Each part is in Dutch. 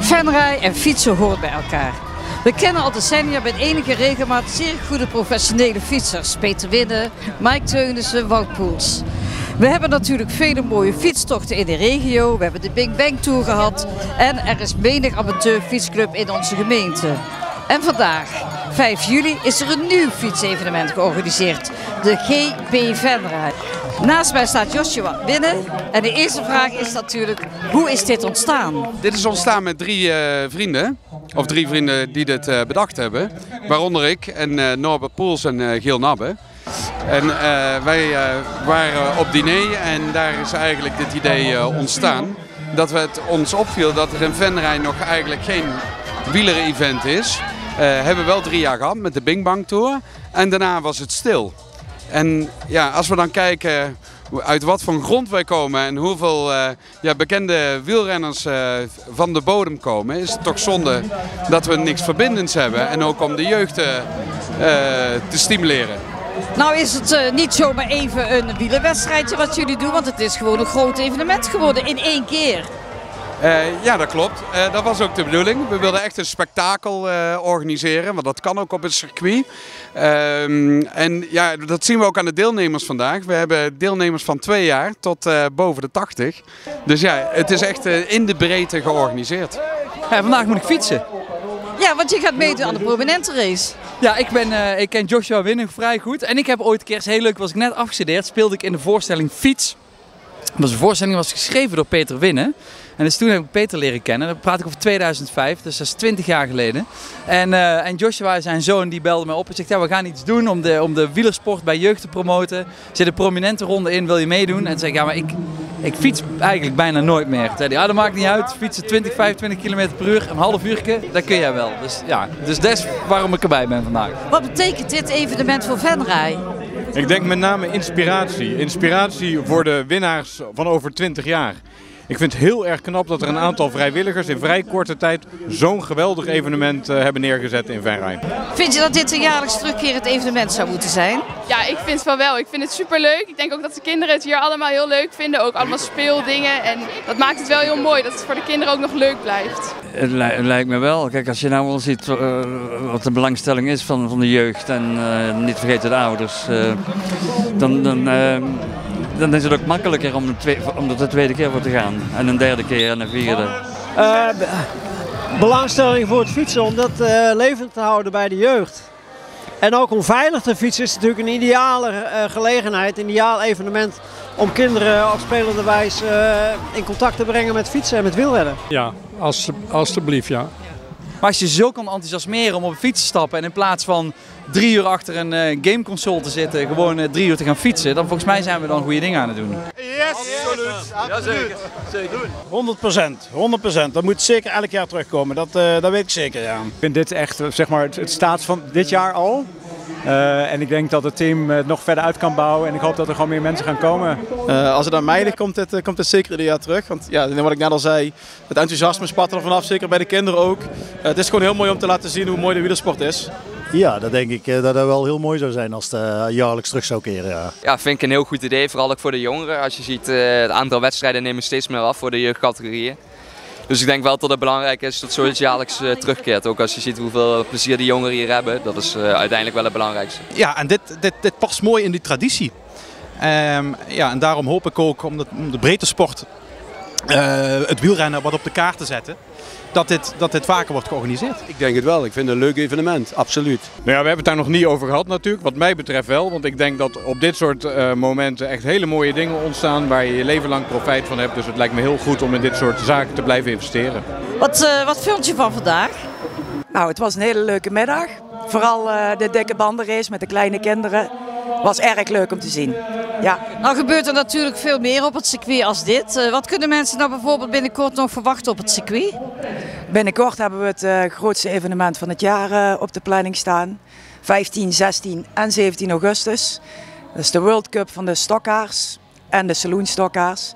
Venray en fietsen hoort bij elkaar. We kennen al decennia met enige regelmaat zeer goede professionele fietsers. Peter Winne, Mike Teunissen, Wout Poels. We hebben natuurlijk vele mooie fietstochten in de regio. We hebben de Big Bang Tour gehad. En er is menig amateurfietsclub in onze gemeente. En vandaag, 5 juli, is er een nieuw fietsevenement georganiseerd. De GP Venray. Naast mij staat Joshua Winne. En de eerste vraag is natuurlijk, hoe is dit ontstaan? Dit is ontstaan met drie vrienden. Of 3 vrienden die dit bedacht hebben. Waaronder ik en Norbert Poels en Giel Nabbe. En wij waren op diner en daar is eigenlijk dit idee ontstaan. Dat het ons opviel dat er in Venray nog eigenlijk geen wieler-event is. Hebben we wel 3 jaar gehad met de Big Bang Tour. En daarna was het stil. En ja, als we dan kijken uit wat voor grond wij komen en hoeveel bekende wielrenners van de bodem komen, is het toch zonde dat we niks verbindends hebben. En ook om de jeugd te stimuleren. Nou is het niet zomaar even een wielerwedstrijdje wat jullie doen, want het is gewoon een groot evenement geworden in 1 keer. Ja, dat klopt. Dat was ook de bedoeling. We wilden echt een spektakel organiseren, want dat kan ook op het circuit. En ja, dat zien we ook aan de deelnemers vandaag. We hebben deelnemers van 2 jaar tot boven de 80. Dus ja, het is echt in de breedte georganiseerd. Ja, vandaag moet ik fietsen. Ja, want je gaat meedoen aan de prominente race. Ja, ik ken Joshua Winne vrij goed. En ik heb ooit een keer, heel leuk, was ik net afgestudeerd, speelde ik in de voorstelling Fiets. Dus de voorstelling was geschreven door Peter Winne. En dus toen heb ik Peter leren kennen. Dan praat ik over 2005, dus dat is 20 jaar geleden. En Joshua, zijn zoon, die belde mij op en zegt, ja, we gaan iets doen om de wielersport bij jeugd te promoten. Er zit een prominente ronde in, wil je meedoen? En toen zei ik, ja, maar ik fiets eigenlijk bijna nooit meer. Toen zei hij, ja, dat maakt niet uit. Fietsen 20, 25 km per uur, een half uurtje, dat kun jij wel. Dus ja, dus dat is waarom ik erbij ben vandaag. Wat betekent dit evenement voor Venray? Ik denk met name inspiratie. Inspiratie voor de winnaars van over 20 jaar. Ik vind het heel erg knap dat er een aantal vrijwilligers in vrij korte tijd zo'n geweldig evenement hebben neergezet in Venray. Vind je dat dit een jaarlijks terugkerend evenement zou moeten zijn? Ja, ik vind van wel. Ik vind het superleuk. Ik denk ook dat de kinderen het hier allemaal heel leuk vinden. Ook allemaal speeldingen. En dat maakt het wel heel mooi. Dat het voor de kinderen ook nog leuk blijft. Het lijkt me wel. Kijk, als je nou wel ziet wat de belangstelling is van de jeugd en niet vergeten de ouders. Dan is het ook makkelijker om er de tweede keer voor te gaan. En een derde keer en een vierde. Belangstelling voor het fietsen om dat levend te houden bij de jeugd. En ook om veilig te fietsen is natuurlijk een ideale gelegenheid, een ideaal evenement om kinderen op spelende wijze in contact te brengen met fietsen en met wielrennen. Ja, alstublieft ja. Maar als je zo kan enthousiasmeren om op een fiets te stappen en in plaats van 3 uur achter een gameconsole te zitten, gewoon 3 uur te gaan fietsen, dan volgens mij zijn we dan goede dingen aan het doen. Yes! Absoluut! Ja, zeker. 100%. Dat moet zeker elk jaar terugkomen, dat weet ik zeker, ja. Ik vind dit echt zeg maar, het staat van dit jaar al. En ik denk dat het team het nog verder uit kan bouwen en ik hoop dat er gewoon meer mensen gaan komen. Als het aan mij ligt, komt het zeker ieder jaar terug. Want ja, wat ik net al zei, het enthousiasme spat er vanaf, zeker bij de kinderen ook. Het is gewoon heel mooi om te laten zien hoe mooi de wielersport is. Ja, dat denk ik dat het wel heel mooi zou zijn als het jaarlijks terug zou keren. Ja. Ja, vind ik een heel goed idee, vooral ook voor de jongeren. Als je ziet, het aantal wedstrijden nemen steeds meer af voor de jeugdcategorieën. Dus ik denk wel dat het belangrijk is dat zoiets jaarlijks terugkeert. Ook als je ziet hoeveel plezier die jongeren hier hebben, dat is uiteindelijk wel het belangrijkste. Ja, en dit past mooi in die traditie. Ja, en daarom hoop ik ook om de breedte sport, het wielrennen wat op de kaart te zetten. Dat dit vaker wordt georganiseerd. Ik denk het wel. Ik vind het een leuk evenement, absoluut. Nou ja, we hebben het daar nog niet over gehad natuurlijk, wat mij betreft wel. Want ik denk dat op dit soort momenten echt hele mooie dingen ontstaan waar je je leven lang profijt van hebt. Dus het lijkt me heel goed om in dit soort zaken te blijven investeren. Wat vond je van vandaag? Nou, het was een hele leuke middag. Vooral de dikke bandenrace met de kleine kinderen. Was erg leuk om te zien. Ja. Nou gebeurt er natuurlijk veel meer op het circuit als dit. Wat kunnen mensen nou bijvoorbeeld binnenkort nog verwachten op het circuit? Binnenkort hebben we het grootste evenement van het jaar op de planning staan. 15, 16 en 17 augustus. Dat is de World Cup van de stokkaars en de saloonstokkaars.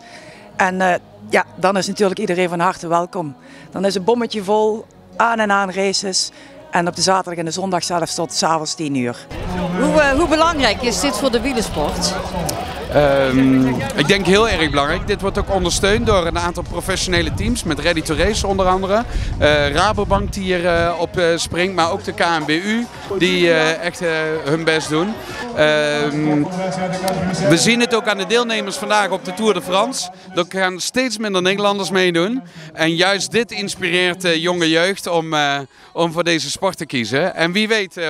En ja, dan is natuurlijk iedereen van harte welkom. Dan is een bommetje vol, aan en aan races. En op de zaterdag en de zondag zelfs tot 's avonds 10 uur. Hoe belangrijk is dit voor de wielersport? Ik denk heel erg belangrijk. Dit wordt ook ondersteund door een aantal professionele teams met Ready to Race onder andere. Rabobank die hier op springt, maar ook de KNBU die echt hun best doen. We zien het ook aan de deelnemers vandaag op de Tour de France. Er gaan steeds minder Nederlanders meedoen. En juist dit inspireert jonge jeugd om voor deze sport te kiezen. En wie weet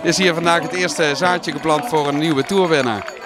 is hier vandaag het eerste zaadje geplant voor een nieuwe toerwinnaar.